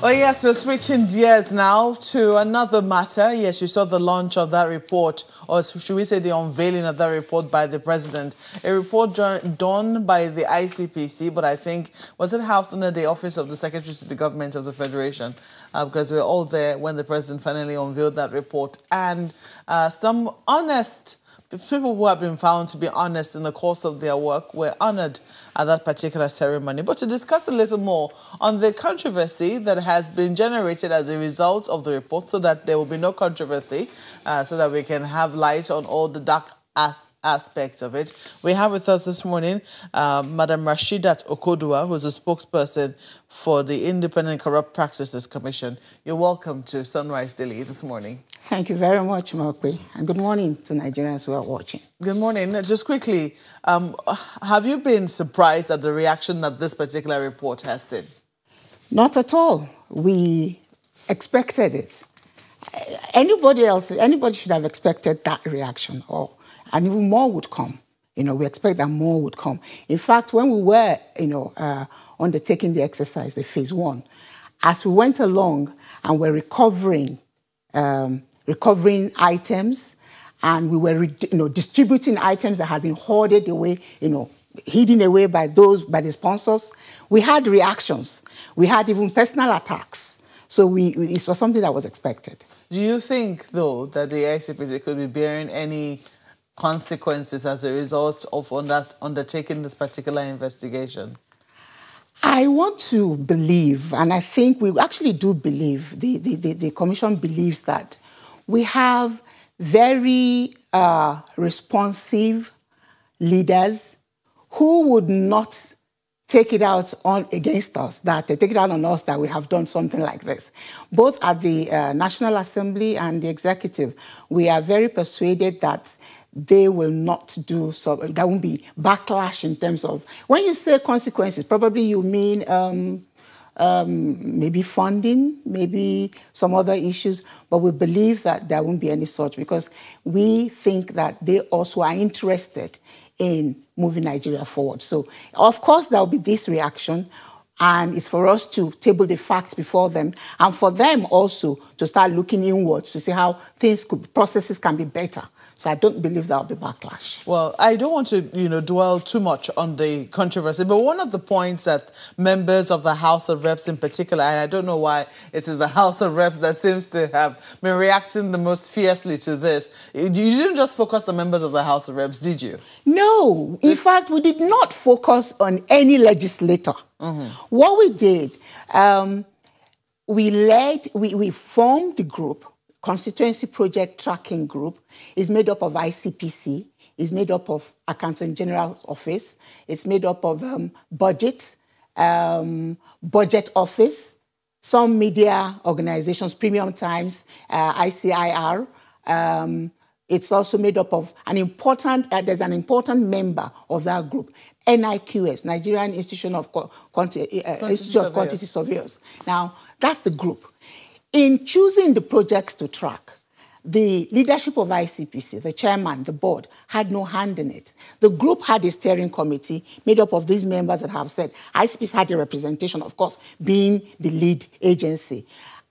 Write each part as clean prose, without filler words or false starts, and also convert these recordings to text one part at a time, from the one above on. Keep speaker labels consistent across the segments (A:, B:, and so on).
A: Oh yes, we're switching gears now to another matter. Yes, you saw the launch of that report, or should we say the unveiling of that report by the president. A report done by the ICPC, but I think, was it housed under the Office of the Secretary to the Government of the Federation? Because we were all there when the president finally unveiled that report. And some honest people who have been found to be honest in the course of their work were honored at that particular ceremony. But to discuss a little more on the controversy that has been generated as a result of the report, so that there will be no controversy, so that we can have light on all the dark aspects of it. We have with us this morning Madam Rashidat Okodua, who is a spokesperson for the Independent Corrupt Practices Commission. You're welcome to Sunrise Daily this morning.
B: Thank you very much, Mokwe, and good morning to Nigerians who are watching.
A: Good morning. Just quickly, have you been surprised at the reaction that this particular report has seen?
B: Not at all. We expected it. Anybody should have expected that reaction, and even more would come. We expect that more would come. In fact, when we were, undertaking the exercise, the phase 1, as we went along and were recovering items, and we were, distributing items that had been hoarded away, hidden away by the sponsors, we had reactions. We had even personal attacks. So it was something that was expected.
A: Do you think, though, that the ICPC could be bearing any consequences as a result of undertaking this particular investigation?
B: I want to believe, and I think we actually do believe, the Commission believes that we have very responsive leaders who would not take it out against us, take it out on us that we have done something like this. Both at the National Assembly and the Executive, we are very persuaded that they will not do so. There won't be backlash in terms of, when you say consequences, probably you mean maybe funding, maybe some other issues, but we believe that there won't be any such, because we think that they also are interested in moving Nigeria forward. So, of course, there will be this reaction, and it's for us to table the facts before them, and for them also to start looking inwards to see how processes can be better. So I don't believe there will be backlash.
A: Well, I don't want to, dwell too much on the controversy, but one of the points that members of the House of Reps in particular, and I don't know why it is the House of Reps that seems to have been reacting the most fiercely to this. You didn't just focus on members of the House of Reps, did you?
B: No. In fact, we did not focus on any legislator. Mm-hmm. What we did, we formed the group. Constituency Project Tracking Group is made up of ICPC, is made up of Accountant General's Office, it's made up of Budget Office, some media organizations, Premium Times, ICIR. It's also made up of there's an important member of that group, NIQS, Nigerian Institute of Quantity Surveyors. Now, that's the group. In choosing the projects to track, the leadership of ICPC, the chairman, the board, had no hand in it. The group had a steering committee made up of these members that have said ICPC had a representation, of course, being the lead agency.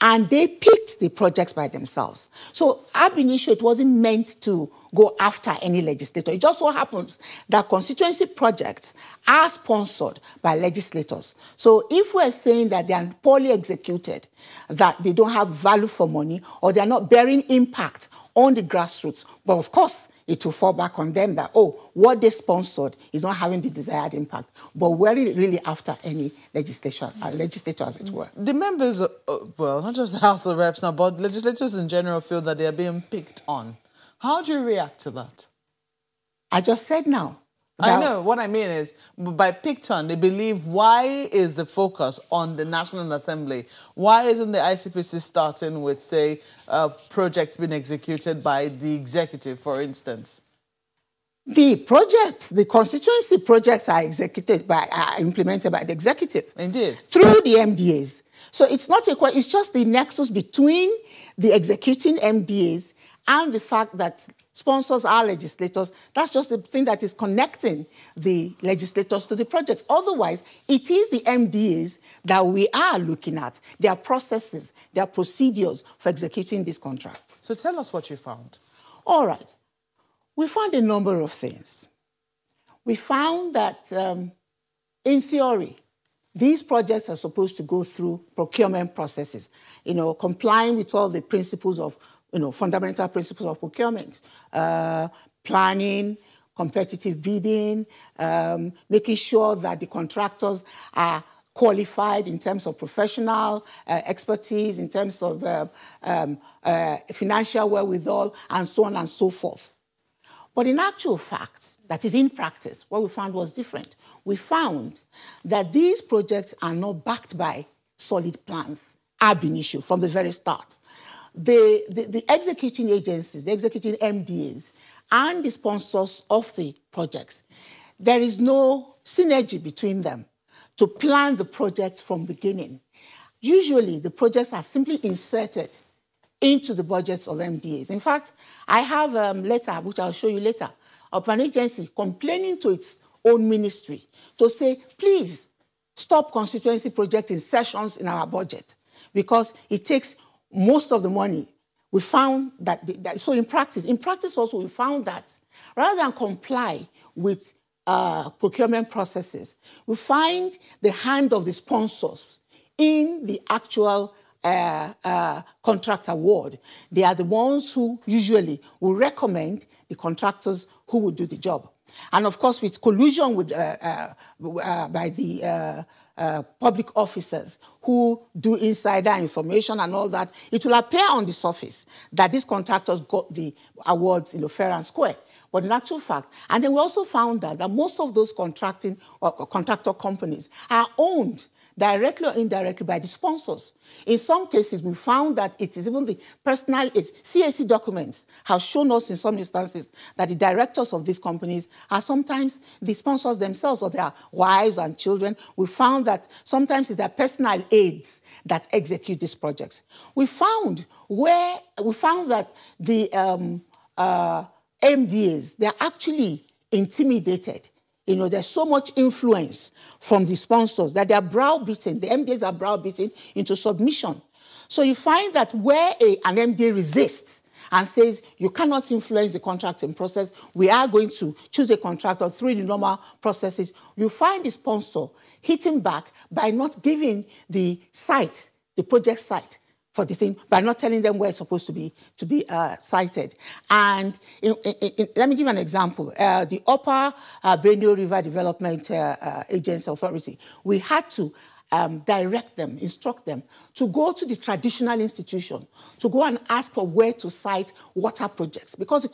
B: And they picked the projects by themselves. So ab initio, it wasn't meant to go after any legislator. It just so happens that constituency projects are sponsored by legislators. So if we're saying that they are poorly executed, that they don't have value for money, or they are not bearing impact on the grassroots, but of course, it will fall back on them that, what they sponsored is not having the desired impact. But we're really after any legislator, as it were.
A: The members, well, not just the House of Reps now, but legislators in general feel that they are being picked on. How do you react to that?
B: I just said now.
A: I know. What I mean is, by picked on, they believe, why is the focus on the National Assembly? Why isn't the ICPC starting with, say, projects being executed by the executive, for instance?
B: The constituency projects are implemented by the executive.
A: Indeed.
B: Through the MDAs. So it's not it's just the nexus between the executing MDAs and the fact that sponsors are legislators. That's just the thing that is connecting the legislators to the projects. Otherwise, it is the MDAs that we are looking at, their processes, their procedures for executing these contracts.
A: So tell us what you found.
B: All right. We found a number of things. We found that, in theory, these projects are supposed to go through procurement processes, complying with all the principles of, fundamental principles of procurement, planning, competitive bidding, making sure that the contractors are qualified in terms of professional expertise, in terms of financial wherewithal, and so on and so forth. But in actual fact, that is in practice, what we found was different. We found that these projects are not backed by solid plans, ab initio, from the very start. The executing agencies, the executing MDAs, and the sponsors of the projects, there is no synergy between them to plan the projects from beginning. Usually, the projects are simply inserted into the budgets of MDAs. In fact, I have a letter, which I'll show you later, of an agency complaining to its own ministry to say, please stop constituency project insertions in our budget because it takes most of the money. We found that, so in practice also we found that rather than comply with procurement processes, we find the hand of the sponsors in the actual contract award. They are the ones who usually will recommend the contractors who will do the job. And of course, with collusion with, by the public officers who do insider information and all that, it will appear on the surface that these contractors got the awards fair and square. But in actual fact, and then we also found out that most of those contracting or contractor companies are owned directly or indirectly by the sponsors. In some cases, we found that it is even the personal, CAC documents have shown us in some instances that the directors of these companies are sometimes the sponsors themselves or their wives and children. We found that sometimes it's their personal aides that execute these projects. We found that the MDAs, they're actually intimidated. There's so much influence from the sponsors that they are browbeaten. The MDAs are browbeaten into submission. So you find that where an MDA resists and says, you cannot influence the contracting process, we are going to choose a contractor through the normal processes, you find the sponsor hitting back by not giving the site, the project site, for the thing, by not telling them where it's supposed to be sited. And let me give an example. The Upper Benue River Development Agency Authority, we had to direct them, instruct them to go to the traditional institution, to go and ask for where to site water projects, because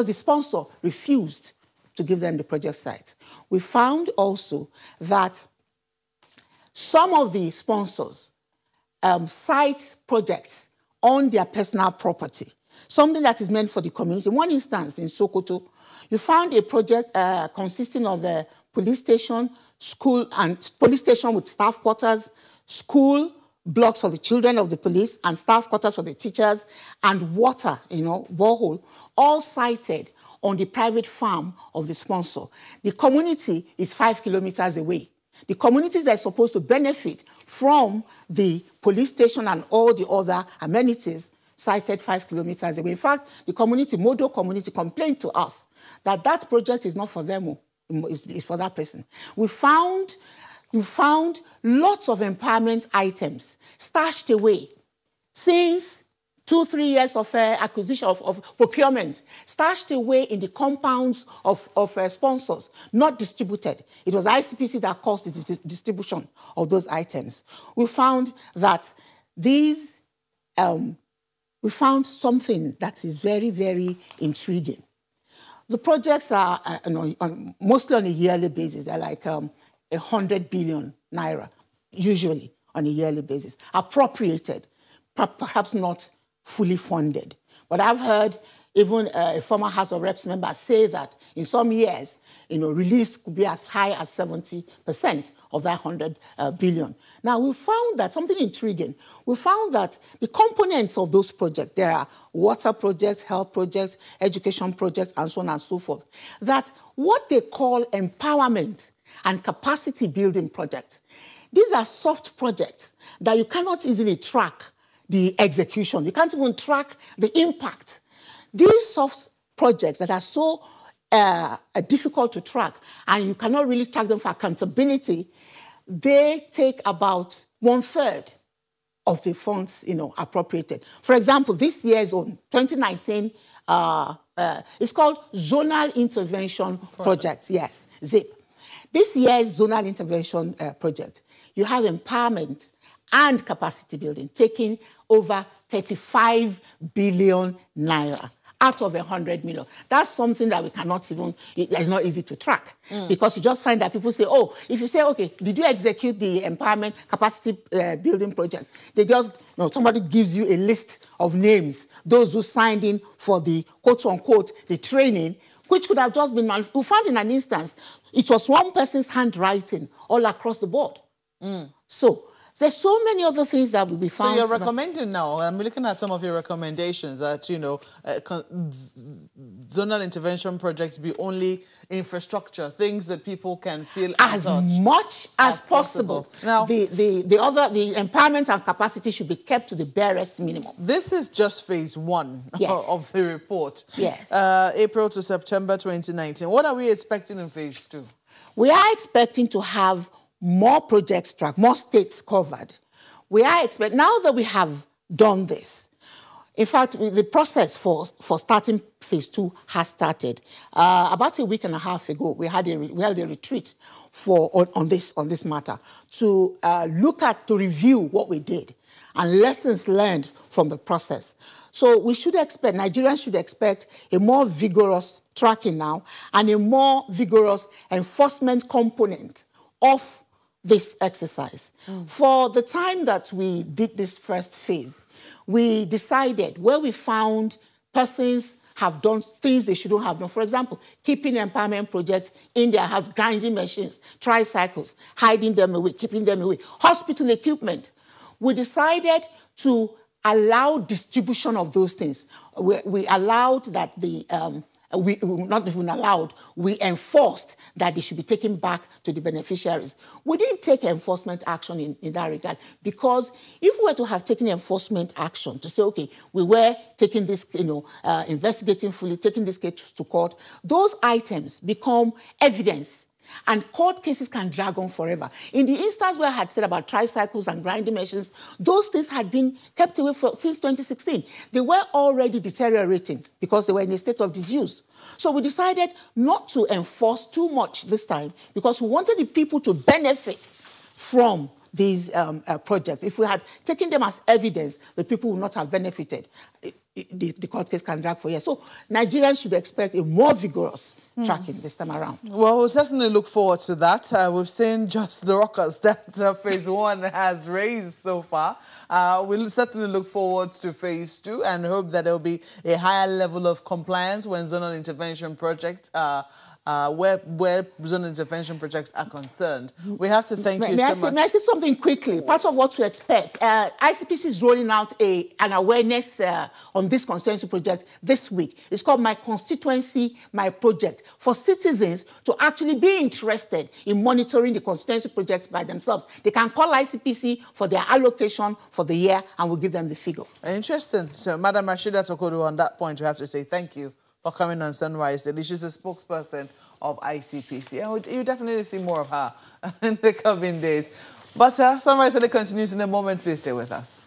B: the sponsor refused to give them the project site. We found also that some of the sponsors site projects on their personal property, something that is meant for the community. In one instance, in Sokoto, you found a project consisting of a police station, school, and police station with staff quarters, school blocks for the children of the police, and staff quarters for the teachers, and water, borehole, all sited on the private farm of the sponsor. The community is 5 kilometers away. The communities that are supposed to benefit from the police station and all the other amenities sited 5 kilometers away. In fact, the community, Modo community, complained to us that that project is not for them, it's for that person. We found lots of empowerment items stashed away since 2-3 years of acquisition, of procurement, stashed away in the compounds of sponsors, not distributed. It was ICPC that caused the distribution of those items. We found that we found something that is very, very intriguing. The projects are mostly on a yearly basis. They're like 100 billion naira, usually on a yearly basis, appropriated, perhaps not fully funded. But I've heard even a former House of Reps member say that in some years, release could be as high as 70% of that 100 billion. Now, we found that something intriguing. We found that the components of those projects, there are water projects, health projects, education projects, and so on and so forth, that what they call empowerment and capacity building projects, these are soft projects that you cannot easily track the execution. You can't even track the impact. These soft projects that are so difficult to track, and you cannot really track them for accountability, they take about 1/3 of the funds, appropriated. For example, this year's own 2019, it's called Zonal Intervention Project. Yes, ZIP. This year's Zonal Intervention Project, you have empowerment and capacity building, taking over 35 billion naira out of 100 million. That's something that we cannot even, it's not easy to track. Because you just find that people say, oh, if you say, okay, did you execute the empowerment capacity building project? They just, somebody gives you a list of names, those who signed in for the quote unquote, the training, which could have just been, we found in an instance, it was one person's handwriting all across the board. So there's so many other things that will be found.
A: So you're recommending now, I'm looking at some of your recommendations that, zonal intervention projects be only infrastructure, things that people can feel
B: as much as possible.
A: Now,
B: the empowerment and capacity should be kept to the barest minimum.
A: This is just phase 1 of the report.
B: Yes.
A: April to September 2019. What are we expecting in phase 2?
B: We are expecting to have more projects tracked, more states covered. We are expecting, now that we have done this, in fact, the process for starting phase 2 has started. About a week and a half ago, we held a retreat on this matter to review what we did and lessons learned from the process. So we should expect, Nigerians should expect a more vigorous tracking now and a more vigorous enforcement component of this exercise. For the time that we did this first phase, we decided where we found persons have done things they shouldn't have done. For example, keeping empowerment projects in their house, grinding machines, tricycles, hiding them away, keeping them away, hospital equipment. We decided to allow distribution of those things. We allowed that we not even allowed, we enforced that they should be taken back to the beneficiaries. We didn't take enforcement action in that regard, because if we were to have taken enforcement action to say, okay, we were taking this, investigating fully, taking this case to court, those items become evidence. And court cases can drag on forever. In the instance where I had said about tricycles and grinding machines, those things had been kept away since 2016. They were already deteriorating because they were in a state of disuse. So we decided not to enforce too much this time because we wanted the people to benefit from these projects. If we had taken them as evidence, the people would not have benefited. The court case can drag for years. So Nigerians should expect a more vigorous tracking this time around.
A: Well, we'll certainly look forward to that. We've seen just the rockers that phase 1 has raised so far. We'll certainly look forward to phase 2 and hope that there will be a higher level of compliance when zonal intervention projects where zonal intervention projects are concerned. We have to thank you so much.
B: May I say something quickly? Part of what to expect. ICPC is rolling out an awareness on this constituency project this week. It's called My Constituency, My Project, for citizens to actually be interested in monitoring the constituency projects by themselves. They can call ICPC for their allocation for the year, and we'll give them the figure.
A: Interesting. So, Madam Rashida Tokodu, on that point, we have to say thank you for coming on Sunrise Daily. She's a spokesperson of ICPC. And you'll definitely see more of her in the coming days. But Sunrise Daily continues in a moment. Please stay with us.